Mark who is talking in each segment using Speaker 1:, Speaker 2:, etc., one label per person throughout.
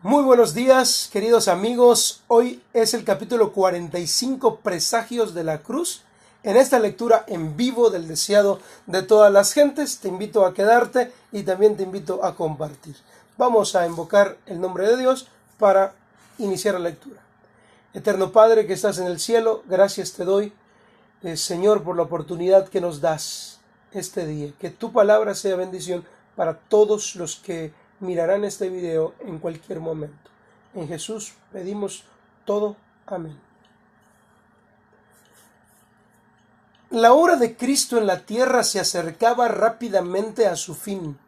Speaker 1: Muy buenos días, queridos amigos. Hoy es el capítulo 45, Presagios de la Cruz. En esta lectura en vivo del deseado de todas las gentes, te invito a quedarte y también te invito a compartir. Vamos a invocar el nombre de Dios para iniciar la lectura. Eterno Padre que estás en el cielo, gracias te doy, Señor, por la oportunidad que nos das este día. Que tu palabra sea bendición para todos los que mirarán este video en cualquier momento. En Jesús pedimos todo. Amén. La obra de Cristo en la tierra se acercaba rápidamente a su fin.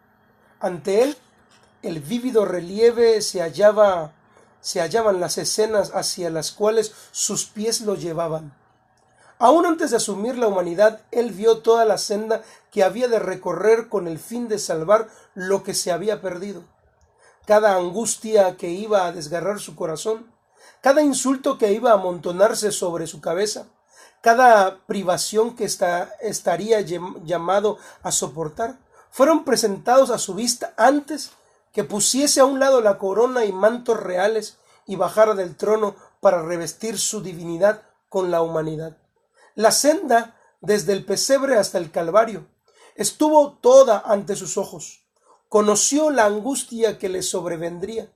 Speaker 1: Ante él, el vívido relieve se hallaban las escenas hacia las cuales sus pies lo llevaban. Aún antes de asumir la humanidad, él vio toda la senda que había de recorrer con el fin de salvar lo que se había perdido. Cada angustia que iba a desgarrar su corazón, cada insulto que iba a amontonarse sobre su cabeza, cada privación que estaría llamado a soportar, fueron presentados a su vista antes que pusiese a un lado la corona y mantos reales y bajara del trono para revestir su divinidad con la humanidad. La senda, desde el pesebre hasta el Calvario, estuvo toda ante sus ojos. Conoció la angustia que le sobrevendría.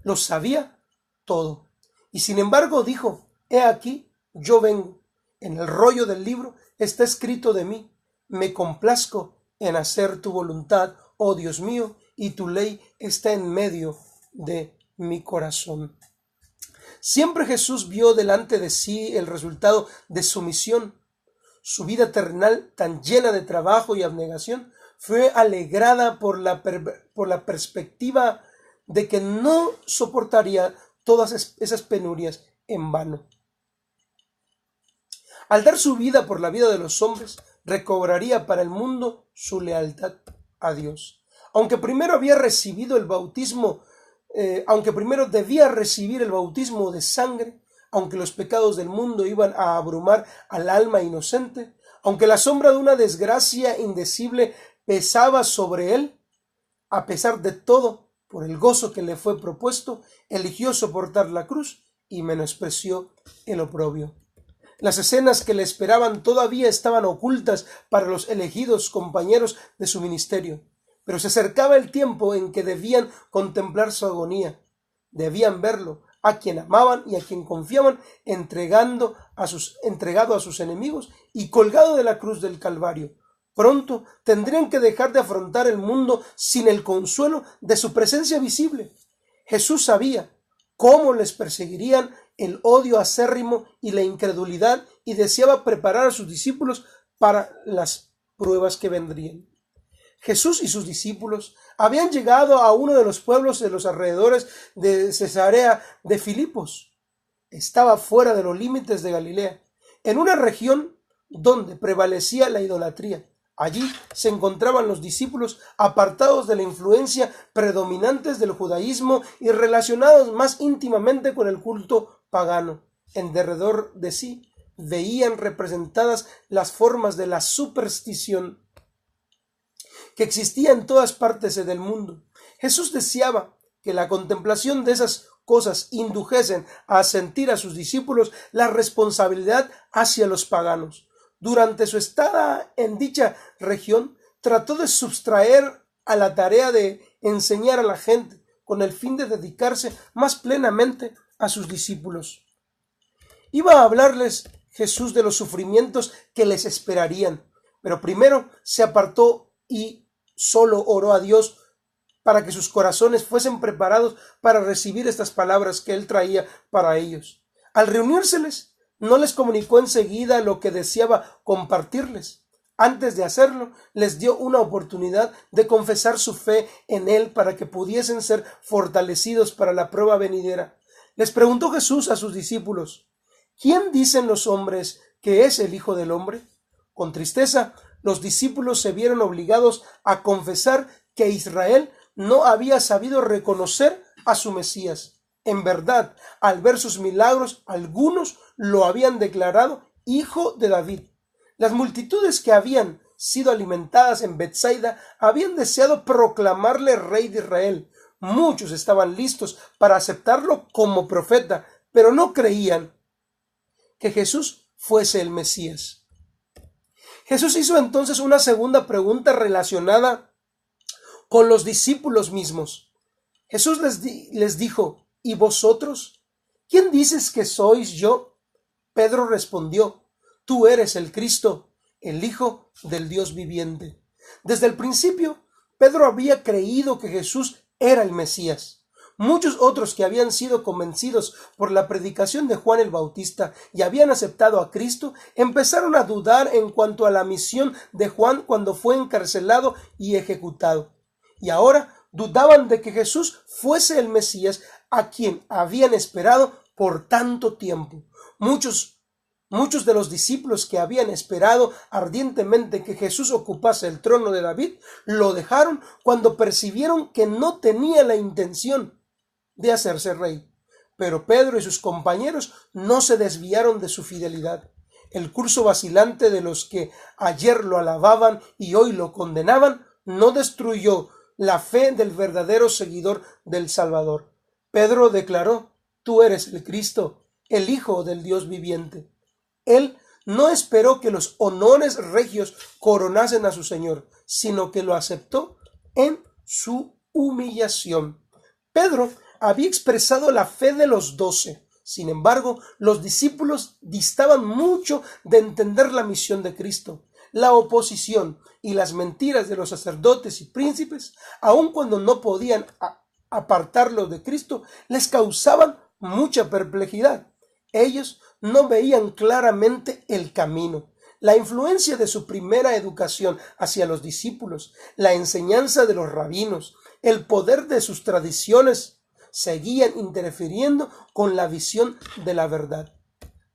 Speaker 1: Lo sabía todo. Y sin embargo dijo: He aquí, yo vengo. En el rollo del libro está escrito de mí: me complazco en hacer tu voluntad, oh Dios mío, y tu ley está en medio de mi corazón. Siempre Jesús vio delante de sí el resultado de su misión. Su vida terrenal, tan llena de trabajo y abnegación, fue alegrada por la perspectiva de que no soportaría todas esas penurias en vano. Al dar su vida por la vida de los hombres, recobraría para el mundo su lealtad a Dios. Aunque primero debía recibir el bautismo de sangre, aunque los pecados del mundo iban a abrumar al alma inocente, aunque la sombra de una desgracia indecible pesaba sobre él, a pesar de todo, por el gozo que le fue propuesto, eligió soportar la cruz y menospreció el oprobio. Las escenas que le esperaban todavía estaban ocultas para los elegidos compañeros de su ministerio, pero se acercaba el tiempo en que debían contemplar su agonía. Debían verlo, a quien amaban y a quien confiaban, entregado a sus enemigos y colgado de la cruz del Calvario. Pronto tendrían que dejar de afrontar el mundo sin el consuelo de su presencia visible. Jesús sabía cómo les perseguirían el odio acérrimo y la incredulidad, y deseaba preparar a sus discípulos para las pruebas que vendrían. Jesús y sus discípulos habían llegado a uno de los pueblos de los alrededores de Cesarea de Filipos. Estaba fuera de los límites de Galilea, en una región donde prevalecía la idolatría. Allí se encontraban los discípulos apartados de la influencia predominante del judaísmo y relacionados más íntimamente con el culto pagano. En derredor de sí veían representadas las formas de la superstición que existía en todas partes del mundo. Jesús deseaba que la contemplación de esas cosas indujesen a sentir a sus discípulos la responsabilidad hacia los paganos. Durante su estada en dicha región, trató de sustraer a la tarea de enseñar a la gente con el fin de dedicarse más plenamente a sus discípulos. Iba a hablarles Jesús de los sufrimientos que les esperarían, pero primero se apartó y solo oró a Dios para que sus corazones fuesen preparados para recibir estas palabras que él traía para ellos. Al reunírseles, no les comunicó enseguida lo que deseaba compartirles. Antes de hacerlo, les dio una oportunidad de confesar su fe en él para que pudiesen ser fortalecidos para la prueba venidera. Les preguntó Jesús a sus discípulos: ¿quién dicen los hombres que es el Hijo del Hombre? Con tristeza, los discípulos se vieron obligados a confesar que Israel no había sabido reconocer a su Mesías. En verdad, al ver sus milagros, algunos lo habían declarado hijo de David. Las multitudes que sido alimentadas en Betsaida habían deseado proclamarle rey de Israel. Muchos estaban listos para aceptarlo como profeta, pero no creían que Jesús fuese el Mesías. Jesús hizo entonces una segunda pregunta relacionada con los discípulos mismos. Jesús les dijo: ¿y vosotros? ¿Quién dices que sois yo? Pedro respondió: tú eres el Cristo, el Hijo del Dios viviente. Desde el principio, Pedro había creído que Jesús era el Mesías. Muchos otros que habían sido convencidos por la predicación de Juan el Bautista y habían aceptado a Cristo, empezaron a dudar en cuanto a la misión de Juan cuando fue encarcelado y ejecutado. Y ahora dudaban de que Jesús fuese el Mesías a quien habían esperado por tanto tiempo. Muchos de los discípulos que habían esperado ardientemente que Jesús ocupase el trono de David, lo dejaron cuando percibieron que no tenía la intención de hacerse rey. Pero Pedro y sus compañeros no se desviaron de su fidelidad. El curso vacilante de los que ayer lo alababan y hoy lo condenaban no destruyó la fe del verdadero seguidor del Salvador. Pedro declaró: tú eres el Cristo, el Hijo del Dios viviente. Él no esperó que los honores regios coronasen a su Señor, sino que lo aceptó en su humillación. Pedro había expresado la fe de los 12. Sin embargo, los discípulos distaban mucho de entender la misión de Cristo. La oposición y las mentiras de los sacerdotes y príncipes, aun cuando no podían apartarlos de Cristo, les causaban mucha perplejidad. Ellos no veían claramente el camino. La influencia de su primera educación hacia los discípulos, la enseñanza de los rabinos, el poder de sus tradiciones seguían interfiriendo con la visión de la verdad.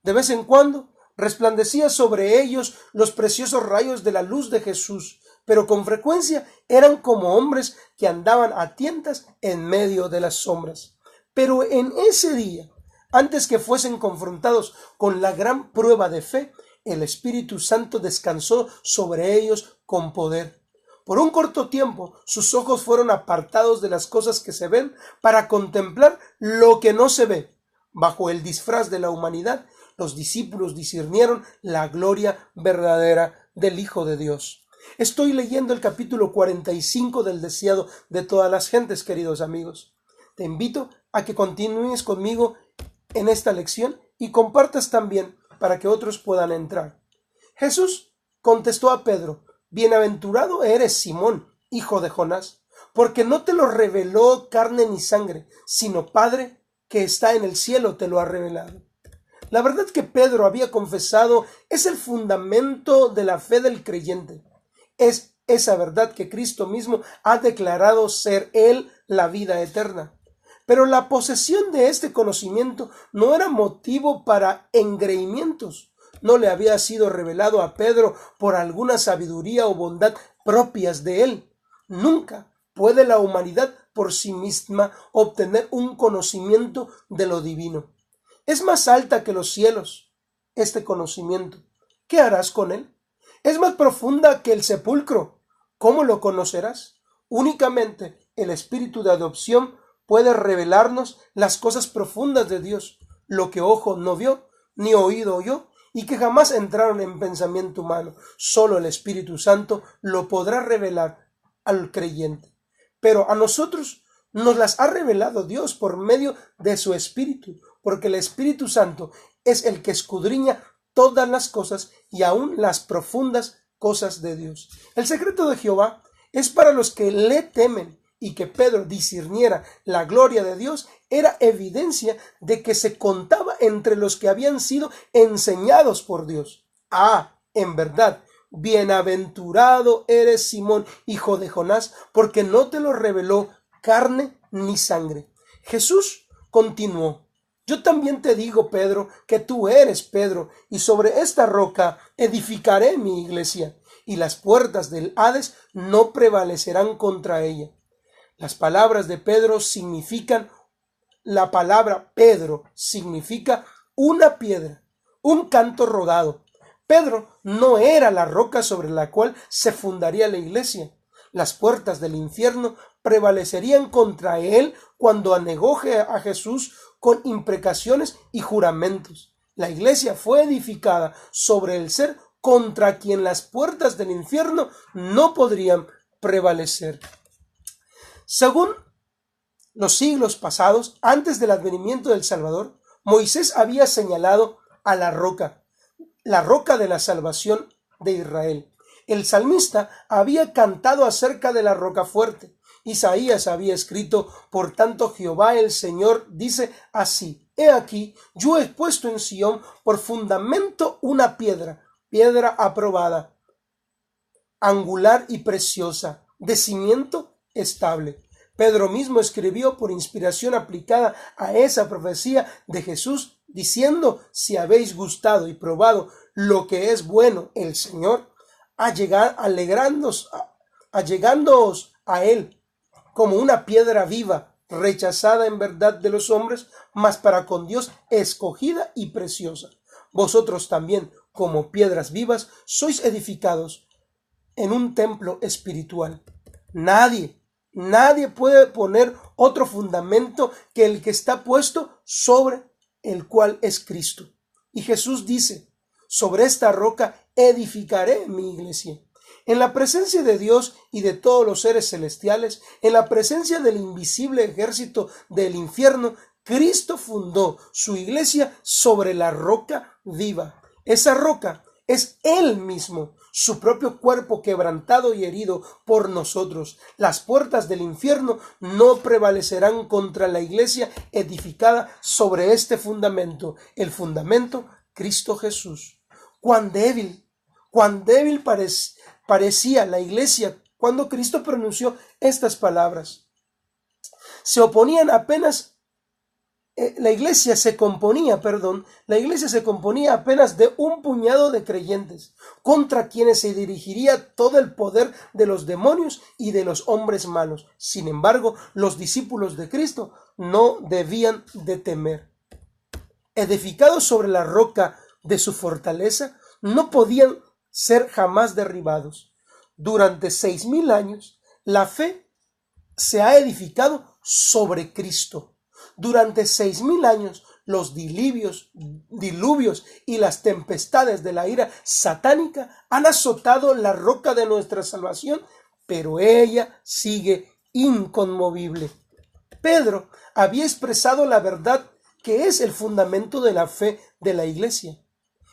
Speaker 1: De vez en cuando resplandecía sobre ellos los preciosos rayos de la luz de Jesús, pero con frecuencia eran como hombres que andaban a tientas en medio de las sombras. Pero en ese día, antes que fuesen confrontados con la gran prueba de fe, el Espíritu Santo descansó sobre ellos con poder. Por un corto tiempo, sus ojos fueron apartados de las cosas que se ven para contemplar lo que no se ve. Bajo el disfraz de la humanidad, los discípulos discernieron la gloria verdadera del Hijo de Dios. Estoy leyendo el capítulo 45 del Deseado de todas las gentes, queridos amigos. Te invito a que continúes conmigo en esta lección y compartas también para que otros puedan entrar. Jesús contestó a Pedro: bienaventurado eres, Simón, hijo de Jonás, porque no te lo reveló carne ni sangre, sino Padre que está en el cielo te lo ha revelado. La verdad que Pedro había confesado es el fundamento de la fe del creyente. Es esa verdad que Cristo mismo ha declarado ser Él la vida eterna. Pero la posesión de este conocimiento no era motivo para engreimientos. No le había sido revelado a Pedro por alguna sabiduría o bondad propias de él. Nunca puede la humanidad por sí misma obtener un conocimiento de lo divino. Es más alta que los cielos este conocimiento. ¿Qué harás con él? Es más profunda que el sepulcro. ¿Cómo lo conocerás? Únicamente el espíritu de adopción puede revelarnos las cosas profundas de Dios, lo que ojo no vio, ni oído oyó, y que jamás entraron en pensamiento humano. Solo el Espíritu Santo lo podrá revelar al creyente. Pero a nosotros nos las ha revelado Dios por medio de su Espíritu, porque el Espíritu Santo es el que escudriña todas las cosas y aún las profundas cosas de Dios. El secreto de Jehová es para los que le temen, y que Pedro discerniera la gloria de Dios era evidencia de que se contaba entre los que habían sido enseñados por Dios. En verdad, bienaventurado eres, Simón, hijo de Jonás, porque no te lo reveló carne ni sangre. Jesús continuó: yo también te digo, Pedro, que tú eres Pedro, y sobre esta roca edificaré mi iglesia, y las puertas del Hades no prevalecerán contra ella. Las palabras de Pedro significan, la palabra Pedro significa una piedra, un canto rodado. Pedro no era la roca sobre la cual se fundaría la iglesia. Las puertas del infierno prevalecerían contra él cuando anegó a Jesús con imprecaciones y juramentos. La iglesia fue edificada sobre el ser contra quien las puertas del infierno no podrían prevalecer. Según los siglos pasados, antes del advenimiento del Salvador, Moisés había señalado a la roca de la salvación de Israel. El salmista había cantado acerca de la roca fuerte. Isaías había escrito: por tanto Jehová el Señor dice así: he aquí, yo he puesto en Sión por fundamento una piedra aprobada, angular y preciosa, de cimiento estable. Pedro mismo escribió por inspiración aplicada a esa profecía de Jesús, diciendo: si habéis gustado y probado lo que es bueno el Señor, allegándoos a él como una piedra viva, rechazada en verdad de los hombres, mas para con Dios escogida y preciosa. Vosotros también, como piedras vivas, sois edificados en un templo espiritual. Nadie puede poner otro fundamento que el que está puesto sobre el cual es Cristo. Y Jesús dice: sobre esta roca edificaré mi iglesia. En la presencia de Dios y de todos los seres celestiales, en la presencia del invisible ejército del infierno, Cristo fundó su iglesia sobre la roca viva. Esa roca es Él mismo, su propio cuerpo quebrantado y herido por nosotros. Las puertas del infierno no prevalecerán contra la iglesia edificada sobre este fundamento, el fundamento Cristo Jesús. Cuán débil parecía la iglesia cuando Cristo pronunció estas palabras. La iglesia se componía apenas de un puñado de creyentes, contra quienes se dirigiría todo el poder de los demonios y de los hombres malos. Sin embargo, los discípulos de Cristo no debían de temer. Edificados sobre la roca de su fortaleza, no podían ser jamás derribados. Durante 6,000 años, la fe se ha edificado sobre Cristo. Durante 6,000 años, los diluvios y las tempestades de la ira satánica han azotado la roca de nuestra salvación, pero ella sigue inconmovible. Pedro había expresado la verdad que es el fundamento de la fe de la iglesia,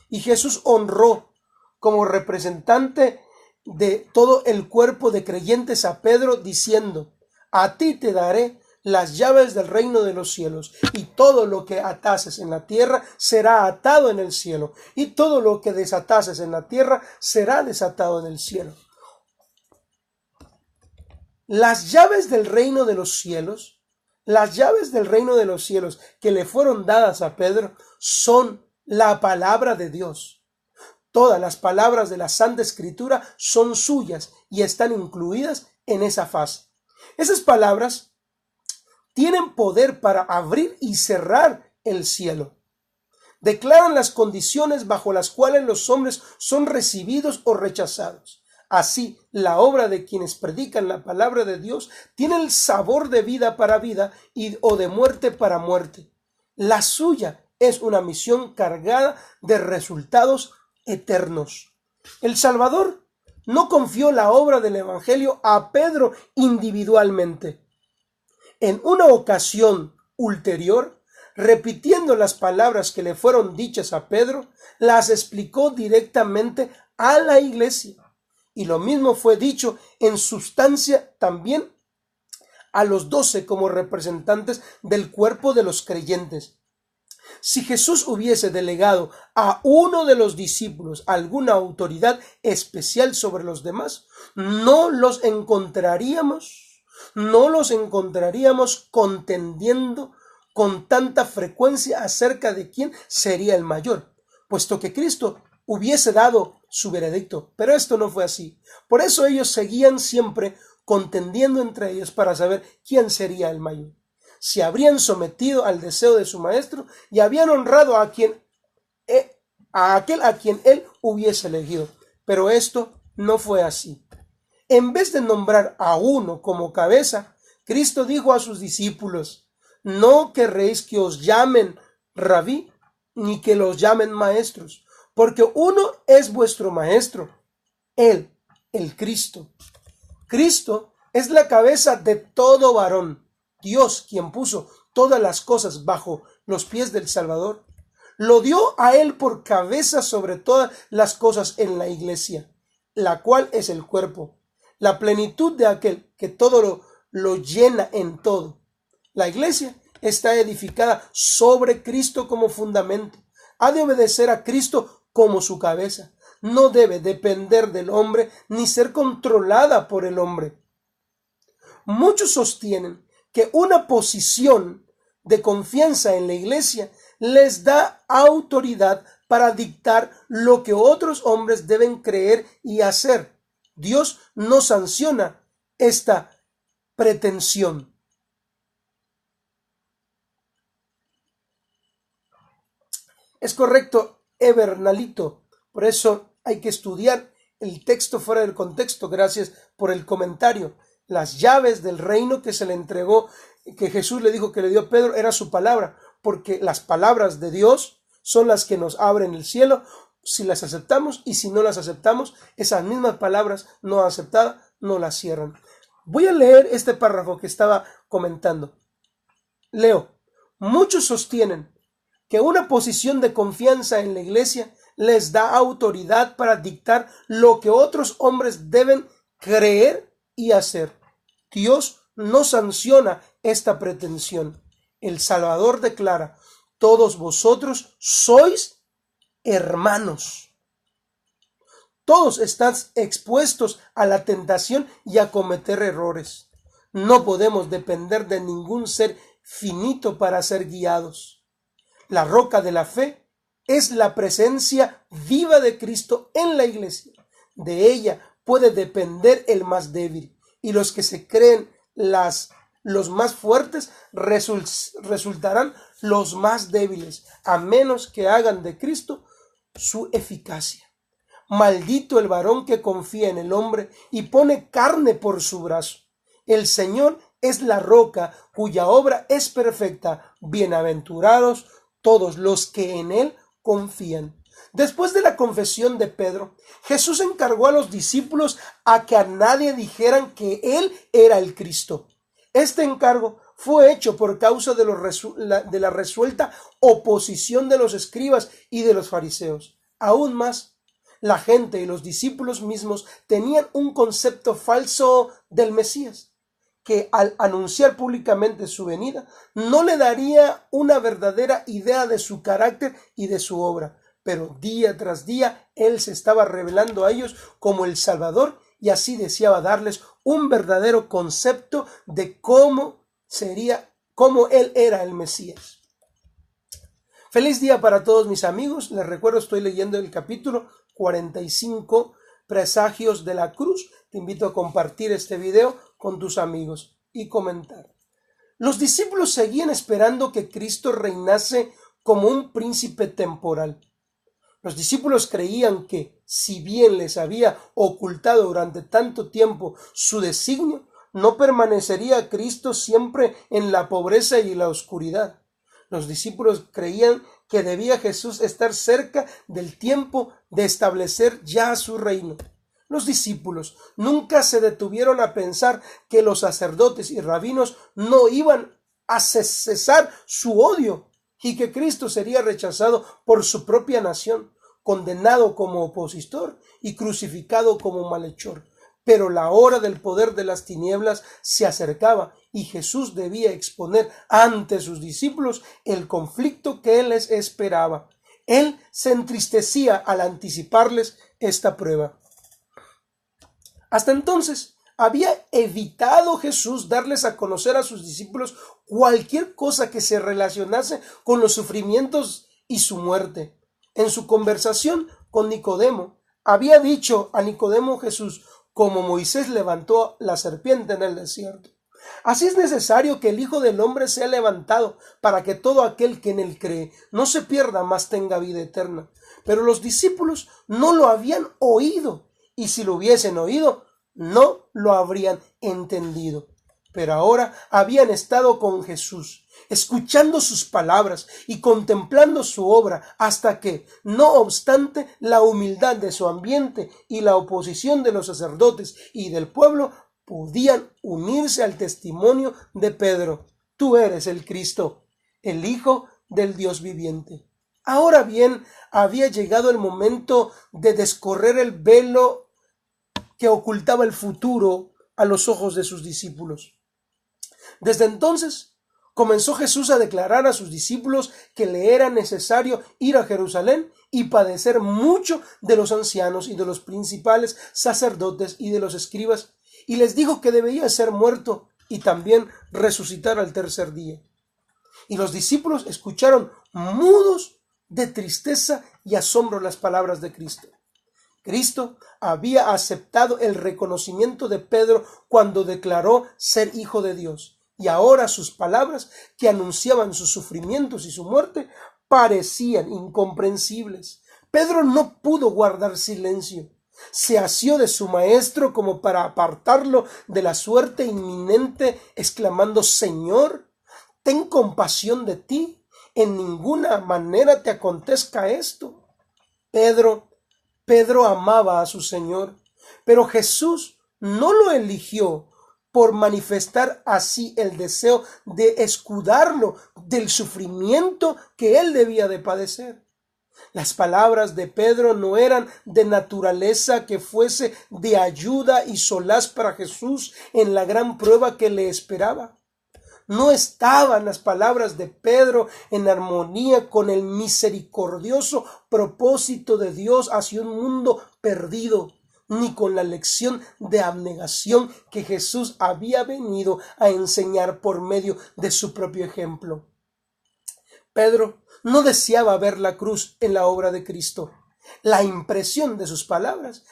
Speaker 1: y Jesús honró como representante de todo el cuerpo de creyentes a Pedro, diciendo: a ti te daré las llaves del reino de los cielos, y todo lo que atases en la tierra será atado en el cielo, y todo lo que desatases en la tierra será desatado en el cielo. Las llaves del reino de los cielos que le fueron dadas a Pedro son la palabra de Dios. Todas las palabras de la Santa Escritura son suyas y están incluidas en esa fase. Esas palabras tienen poder para abrir y cerrar el cielo. Declaran las condiciones bajo las cuales los hombres son recibidos o rechazados. Así, la obra de quienes predican la palabra de Dios tiene el sabor de vida para vida o de muerte para muerte. La suya es una misión cargada de resultados eternos. El Salvador no confió la obra del Evangelio a Pedro individualmente. En una ocasión ulterior, repitiendo las palabras que le fueron dichas a Pedro, las explicó directamente a la iglesia. Y lo mismo fue dicho en sustancia también a los 12 como representantes del cuerpo de los creyentes. Si Jesús hubiese delegado a uno de los discípulos alguna autoridad especial sobre los demás, no los encontraríamos contendiendo con tanta frecuencia acerca de quién sería el mayor, puesto que Cristo hubiese dado su veredicto, pero esto no fue así. Por eso ellos seguían siempre contendiendo entre ellos para saber quién sería el mayor. Se habrían sometido al deseo de su maestro y habían honrado a aquel a quien él hubiese elegido, pero esto no fue así. En vez de nombrar a uno como cabeza, Cristo dijo a sus discípulos: no querréis que os llamen rabí, ni que los llamen maestros, porque uno es vuestro maestro, Él, el Cristo. Cristo es la cabeza de todo varón, Dios quien puso todas las cosas bajo los pies del Salvador. Lo dio a Él por cabeza sobre todas las cosas en la iglesia, la cual es el cuerpo, la plenitud de aquel que todo lo llena en todo. La iglesia está edificada sobre Cristo como fundamento. Ha de obedecer a Cristo como su cabeza. No debe depender del hombre ni ser controlada por el hombre. Muchos sostienen que una posición de confianza en la iglesia les da autoridad para dictar lo que otros hombres deben creer y hacer. Dios no sanciona esta pretensión. Es correcto, Ebernalito. Por eso hay que estudiar el texto fuera del contexto. Gracias por el comentario. Las llaves del reino que se le entregó, que Jesús le dijo que le dio a Pedro, era su palabra, porque las palabras de Dios son las que nos abren el cielo si las aceptamos, y si no las aceptamos, esas mismas palabras no aceptadas no las cierran. Voy a leer este párrafo que estaba comentando. Leo: muchos sostienen que una posición de confianza en la iglesia les da autoridad para dictar lo que otros hombres deben creer y hacer. Dios no sanciona esta pretensión. El Salvador declara: todos vosotros sois hermanos. Todos están expuestos a la tentación y a cometer errores. No podemos depender de ningún ser finito para ser guiados. La roca de la fe es la presencia viva de Cristo en la iglesia. De ella puede depender el más débil, y los que se creen los más fuertes resultarán los más débiles, a menos que hagan de Cristo su eficacia. Maldito el varón que confía en el hombre y pone carne por su brazo. El Señor es la roca cuya obra es perfecta. Bienaventurados todos los que en él confían. Después de la confesión de Pedro, Jesús encargó a los discípulos a que a nadie dijeran que él era el Cristo. Este encargo fue hecho por causa de la resuelta oposición de los escribas y de los fariseos. Aún más, la gente y los discípulos mismos tenían un concepto falso del Mesías, que al anunciar públicamente su venida no le daría una verdadera idea de su carácter y de su obra, pero día tras día él se estaba revelando a ellos como el Salvador, y así deseaba darles un verdadero concepto de cómo él era el Mesías. Feliz día para todos mis amigos. Les recuerdo, estoy leyendo el capítulo 45, Presagios de la Cruz. Te invito a compartir este video con tus amigos y comentar. Los discípulos seguían esperando que Cristo reinase como un príncipe temporal. Los discípulos creían que, si bien les había ocultado durante tanto tiempo su designio, no permanecería Cristo siempre en la pobreza y la oscuridad. Los discípulos creían que debía Jesús estar cerca del tiempo de establecer ya su reino. Los discípulos nunca se detuvieron a pensar que los sacerdotes y rabinos no iban a cesar su odio y que Cristo sería rechazado por su propia nación, condenado como opositor y crucificado como malhechor. Pero la hora del poder de las tinieblas se acercaba y Jesús debía exponer ante sus discípulos el conflicto que él les esperaba. Él se entristecía al anticiparles esta prueba. Hasta entonces había evitado Jesús darles a conocer a sus discípulos cualquier cosa que se relacionase con los sufrimientos y su muerte. En su conversación con Nicodemo, había dicho a Nicodemo Jesús: como Moisés levantó la serpiente en el desierto, así es necesario que el Hijo del Hombre sea levantado, para que todo aquel que en él cree no se pierda, mas tenga vida eterna. Pero los discípulos no lo habían oído, y si lo hubiesen oído, no lo habrían entendido. Pero ahora habían estado con Jesús, escuchando sus palabras y contemplando su obra, hasta que, no obstante la humildad de su ambiente y la oposición de los sacerdotes y del pueblo, podían unirse al testimonio de Pedro: tú eres el Cristo, el Hijo del Dios viviente. Ahora bien, había llegado el momento de descorrer el velo que ocultaba el futuro a los ojos de sus discípulos. Desde entonces comenzó Jesús a declarar a sus discípulos que le era necesario ir a Jerusalén y padecer mucho de los ancianos y de los principales sacerdotes y de los escribas, y les dijo que debía ser muerto y también resucitar al tercer día. Y los discípulos escucharon mudos de tristeza y asombro las palabras de Cristo. Cristo había aceptado el reconocimiento de Pedro cuando declaró ser hijo de Dios, y ahora sus palabras, que anunciaban sus sufrimientos y su muerte, parecían incomprensibles. Pedro no pudo guardar silencio. Se asió de su maestro como para apartarlo de la suerte inminente, exclamando: Señor, ten compasión de ti, en ninguna manera te acontezca esto. Pedro amaba a su Señor, pero Jesús no lo eligió por manifestar así el deseo de escudarlo del sufrimiento que él debía de padecer. Las palabras de Pedro no eran de naturaleza que fuese de ayuda y solaz para Jesús en la gran prueba que le esperaba. No estaban las palabras de Pedro en armonía con el misericordioso propósito de Dios hacia un mundo perdido, ni con la lección de abnegación que Jesús había venido a enseñar por medio de su propio ejemplo. Pedro no deseaba ver la cruz en la obra de Cristo. La impresión de sus palabras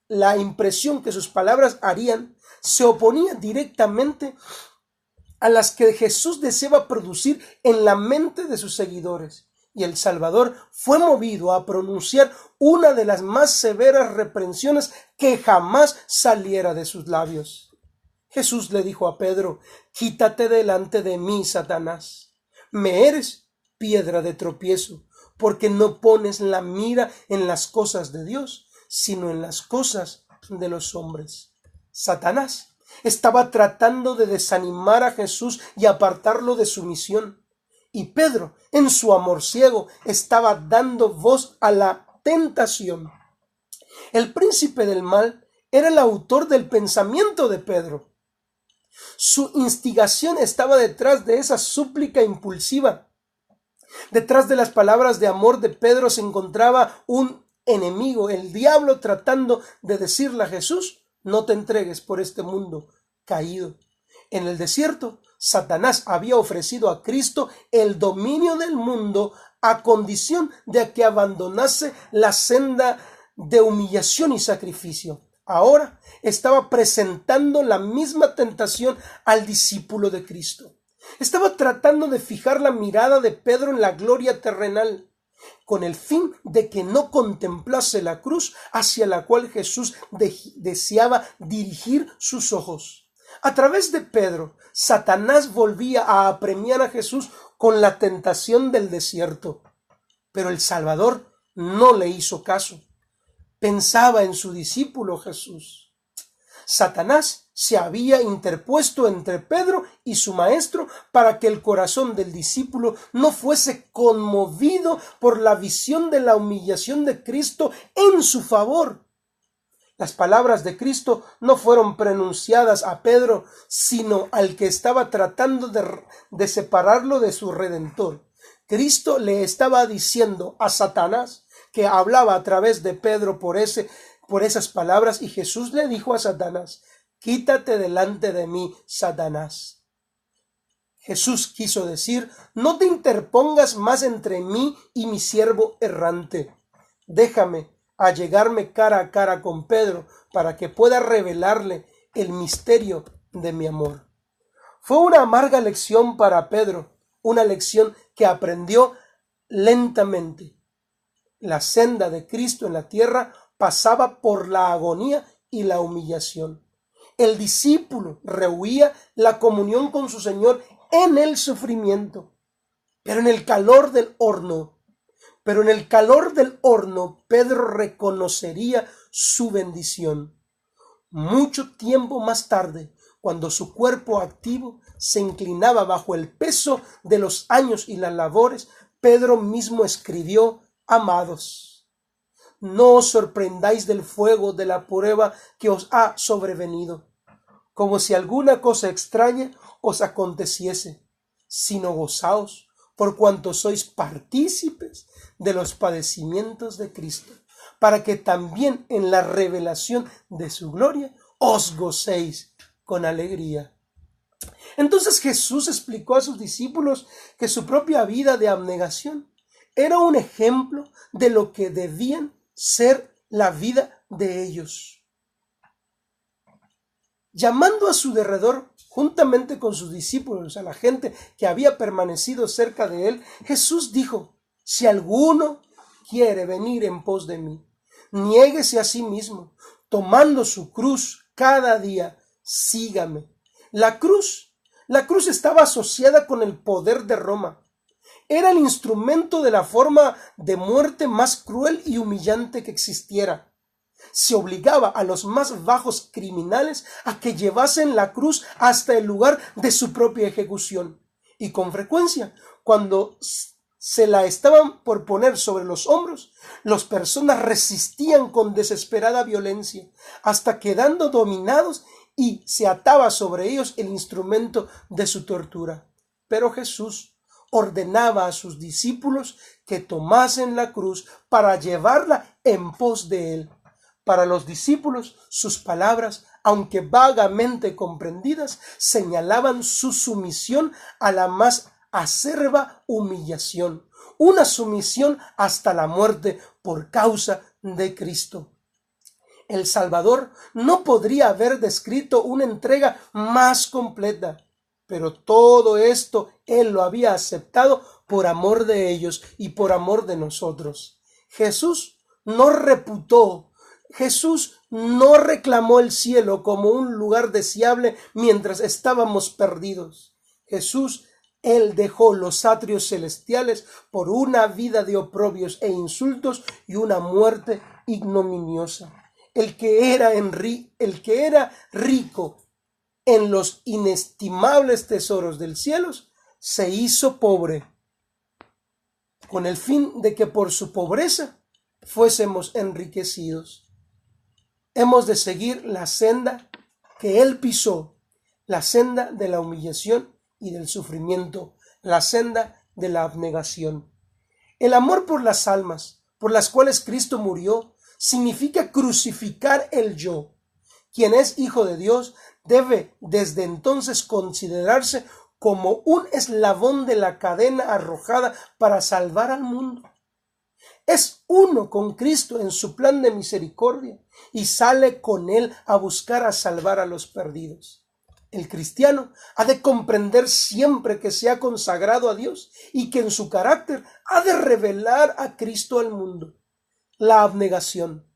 Speaker 1: la impresión que sus palabras harían se oponía directamente a las que Jesús deseaba producir en la mente de sus seguidores, y el Salvador fue movido a pronunciar una de las más severas reprensiones que jamás saliera de sus labios. Jesús le dijo a Pedro: quítate delante de mí, Satanás. Me eres piedra de tropiezo, porque no pones la mira en las cosas de Dios, sino en las cosas de los hombres. Satanás estaba tratando de desanimar a Jesús y apartarlo de su misión. Y Pedro, en su amor ciego, estaba dando voz a la tentación. El príncipe del mal era el autor del pensamiento de Pedro. Su instigación estaba detrás de esa súplica impulsiva. Detrás de las palabras de amor de Pedro se encontraba un enemigo, el diablo, tratando de decirle a Jesús: no te entregues por este mundo caído. En el desierto, Satanás había ofrecido a Cristo el dominio del mundo a condición de que abandonase la senda de humillación y sacrificio. Ahora estaba presentando la misma tentación al discípulo de Cristo. Estaba tratando de fijar la mirada de Pedro en la gloria terrenal, con el fin de que no contemplase la cruz hacia la cual Jesús deseaba dirigir sus ojos. A través de Pedro, Satanás volvía a apremiar a Jesús con la tentación del desierto. Pero el Salvador no le hizo caso. Pensaba en su discípulo Jesús. Satanás se había interpuesto entre Pedro y su maestro para que el corazón del discípulo no fuese conmovido por la visión de la humillación de Cristo en su favor. Las palabras de Cristo no fueron pronunciadas a Pedro, sino al que estaba tratando de separarlo de su Redentor. Cristo le estaba diciendo a Satanás, que hablaba a través de Pedro por esas palabras, y Jesús le dijo a Satanás: quítate delante de mí, Satanás. Jesús quiso decir: no te interpongas más entre mí y mi siervo errante. Déjame allegarme cara a cara con Pedro para que pueda revelarle el misterio de mi amor. Fue una amarga lección para Pedro, una lección que aprendió lentamente. La senda de Cristo en la tierra pasaba por la agonía y la humillación. El discípulo rehuía la comunión con su Señor en el sufrimiento, pero en el calor del horno, Pedro reconocería su bendición. Mucho tiempo más tarde, cuando su cuerpo activo se inclinaba bajo el peso de los años y las labores, Pedro mismo escribió: amados, no os sorprendáis del fuego de la prueba que os ha sobrevenido, como si alguna cosa extraña os aconteciese, sino gozaos por cuanto sois partícipes de los padecimientos de Cristo, para que también en la revelación de su gloria os gocéis con alegría. Entonces Jesús explicó a sus discípulos que su propia vida de abnegación era un ejemplo de lo que debían ser la vida de ellos. Llamando a su derredor, juntamente con sus discípulos, a la gente que había permanecido cerca de él, Jesús dijo: si alguno quiere venir en pos de mí, niéguese a sí mismo, tomando su cruz cada día, sígame. La cruz estaba asociada con el poder de Roma. Era el instrumento de la forma de muerte más cruel y humillante que existiera. Se obligaba a los más bajos criminales a que llevasen la cruz hasta el lugar de su propia ejecución. Y con frecuencia, cuando se la estaban por poner sobre los hombros, las personas resistían con desesperada violencia, hasta quedando dominados, y se ataba sobre ellos el instrumento de su tortura. Pero Jesús ordenaba a sus discípulos que tomasen la cruz para llevarla en pos de él. Para los discípulos, sus palabras, aunque vagamente comprendidas, señalaban su sumisión a la más acerba humillación, una sumisión hasta la muerte por causa de Cristo. El Salvador no podría haber descrito una entrega más completa, pero todo esto Él lo había aceptado por amor de ellos y por amor de nosotros. Jesús no reclamó el cielo como un lugar deseable mientras estábamos perdidos. Él dejó los atrios celestiales por una vida de oprobios e insultos y una muerte ignominiosa. El que era rico en los inestimables tesoros del cielo se hizo pobre, con el fin de que por su pobreza fuésemos enriquecidos. Hemos de seguir la senda que Él pisó, la senda de la humillación y del sufrimiento, la senda de la abnegación. El amor por las almas, por las cuales Cristo murió, significa crucificar el yo. Quien es hijo de Dios debe desde entonces considerarse como un eslabón de la cadena arrojada para salvar al mundo. Es uno con Cristo en su plan de misericordia y sale con Él a buscar a salvar a los perdidos. El cristiano ha de comprender siempre que se ha consagrado a Dios y que en su carácter ha de revelar a Cristo al mundo. La abnegación,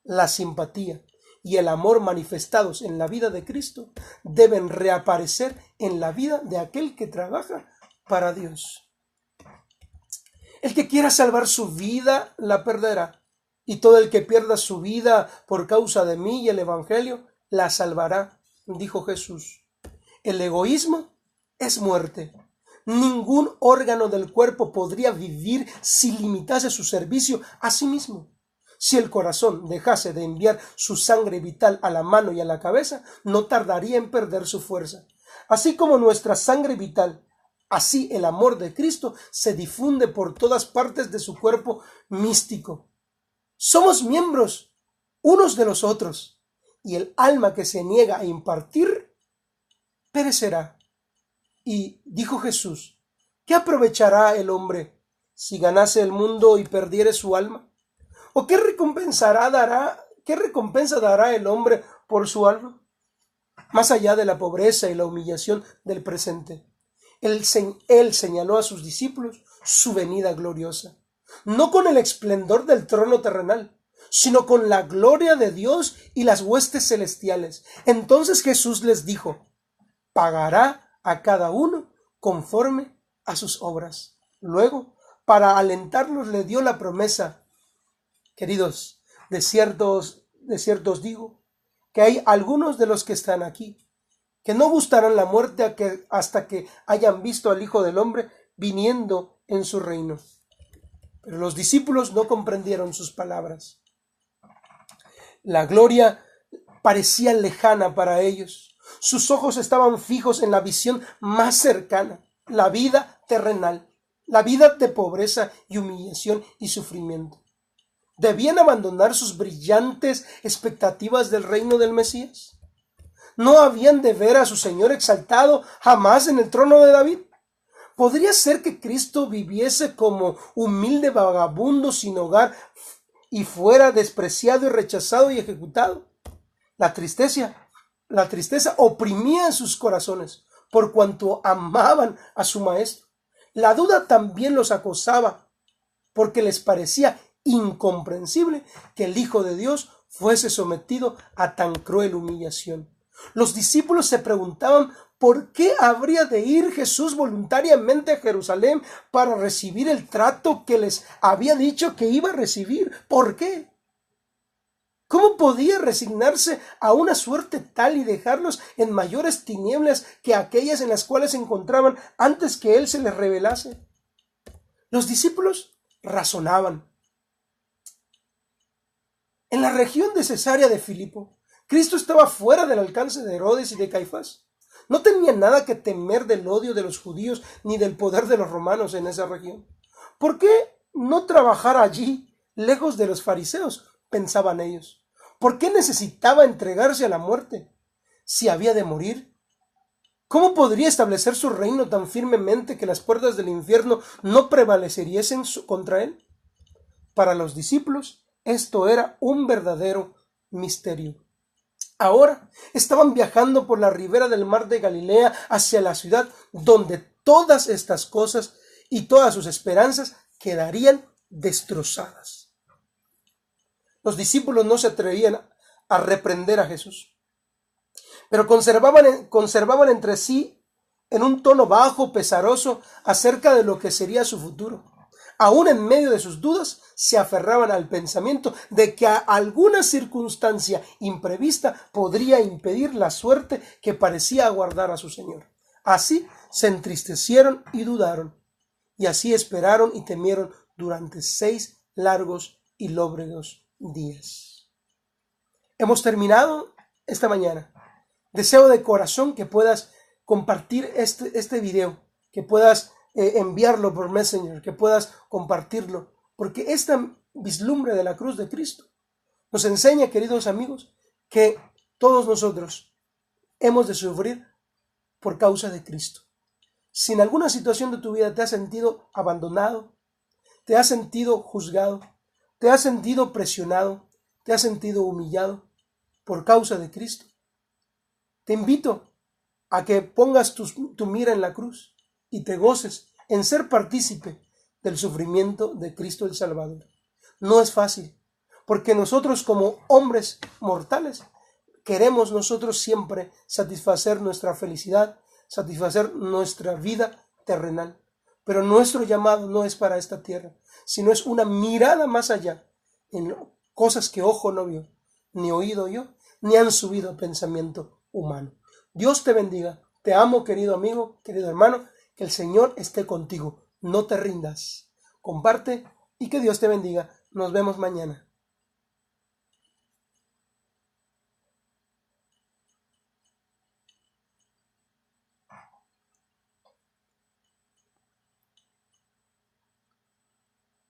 Speaker 1: la simpatía y el amor manifestados en la vida de Cristo deben reaparecer en la vida de aquel que trabaja para Dios. El que quiera salvar su vida la perderá, y todo el que pierda su vida por causa de mí y el Evangelio la salvará, dijo Jesús. El egoísmo es muerte. Ningún órgano del cuerpo podría vivir si limitase su servicio a sí mismo. Si el corazón dejase de enviar su sangre vital a la mano y a la cabeza, no tardaría en perder su fuerza. Así como nuestra sangre vital, así el amor de Cristo se difunde por todas partes de su cuerpo místico. Somos miembros unos de los otros, y el alma que se niega a impartir perecerá. Y dijo Jesús: ¿qué aprovechará el hombre si ganase el mundo y perdiere su alma? ¿O qué recompensa dará el hombre por su alma? Más allá de la pobreza y la humillación del presente, Él señaló a sus discípulos su venida gloriosa, no con el esplendor del trono terrenal, sino con la gloria de Dios y las huestes celestiales. Entonces Jesús les dijo: pagará a cada uno conforme a sus obras. Luego, para alentarlos, le dio la promesa: queridos, de cierto os digo, que hay algunos de los que están aquí que no gustarán la muerte hasta que hayan visto al Hijo del Hombre viniendo en su reino. Pero los discípulos no comprendieron sus palabras. La gloria parecía lejana para ellos. Sus ojos estaban fijos en la visión más cercana, la vida terrenal, la vida de pobreza y humillación y sufrimiento. ¿Debían abandonar sus brillantes expectativas del reino del Mesías? ¿No habían de ver a su Señor exaltado jamás en el trono de David? ¿Podría ser que Cristo viviese como humilde vagabundo sin hogar y fuera despreciado y rechazado y ejecutado? La tristeza oprimía en sus corazones por cuanto amaban a su Maestro. La duda también los acosaba porque les parecía incomprensible que el Hijo de Dios fuese sometido a tan cruel humillación. Los discípulos se preguntaban por qué habría de ir Jesús voluntariamente a Jerusalén para recibir el trato que les había dicho que iba a recibir. ¿Por qué? ¿Cómo podía resignarse a una suerte tal y dejarlos en mayores tinieblas que aquellas en las cuales se encontraban antes que Él se les revelase? Los discípulos razonaban. En la región de Cesarea de Filipo, Cristo estaba fuera del alcance de Herodes y de Caifás. No tenía nada que temer del odio de los judíos ni del poder de los romanos en esa región. ¿Por qué no trabajar allí, lejos de los fariseos?, pensaban ellos. ¿Por qué necesitaba entregarse a la muerte si había de morir? ¿Cómo podría establecer su reino tan firmemente que las puertas del infierno no prevaleciesen contra él? Para los discípulos esto era un verdadero misterio. Ahora estaban viajando por la ribera del mar de Galilea hacia la ciudad donde todas estas cosas y todas sus esperanzas quedarían destrozadas. Los discípulos no se atrevían a reprender a Jesús, pero conservaban entre sí en un tono bajo, pesaroso, acerca de lo que sería su futuro. Aún en medio de sus dudas, se aferraban al pensamiento de que alguna circunstancia imprevista podría impedir la suerte que parecía aguardar a su Señor. Así se entristecieron y dudaron, y así esperaron y temieron durante 6 largos y lóbregos días. Hemos terminado esta mañana. Deseo de corazón que puedas compartir este video, que puedas enviarlo por Messenger, que puedas compartirlo, porque esta vislumbre de la cruz de Cristo nos enseña, queridos amigos, que todos nosotros hemos de sufrir por causa de Cristo. Si en alguna situación de tu vida te has sentido abandonado, te has sentido juzgado, te has sentido presionado, te has sentido humillado por causa de Cristo, te invito a que pongas tu mira en la cruz y te goces en ser partícipe del sufrimiento de Cristo el Salvador. No es fácil, porque nosotros como hombres mortales queremos nosotros siempre satisfacer nuestra felicidad, satisfacer nuestra vida terrenal. Pero nuestro llamado no es para esta tierra, sino es una mirada más allá, en cosas que ojo no vio, ni oído yo, ni han subido a pensamiento humano. Dios te bendiga. Te amo, querido amigo, querido hermano. Que el Señor esté contigo. No te rindas. Comparte y que Dios te bendiga. Nos vemos mañana.